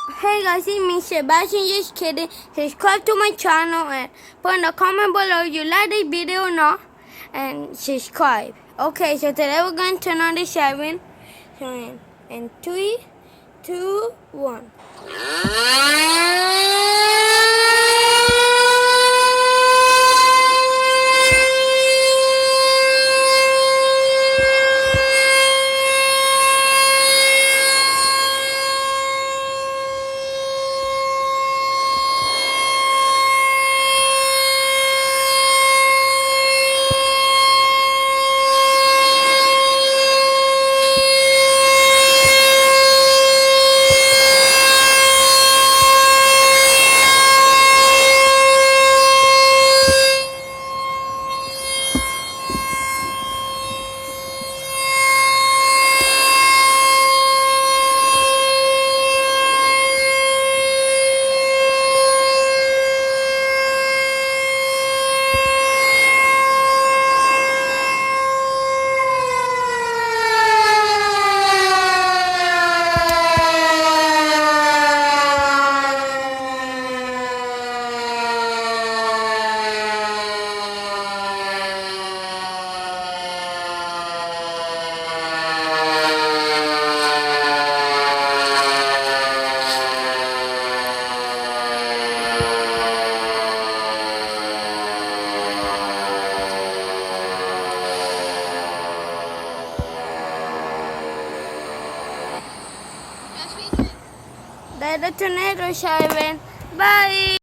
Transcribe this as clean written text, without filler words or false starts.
Hey guys, it's me Sebastian, just kidding. Subscribe to my channel and put in the comment below you like this video or not. And subscribe. Okay, so today we're going to turn on the siren. So in 3, 2, 1. That's the tornado siren. Bye.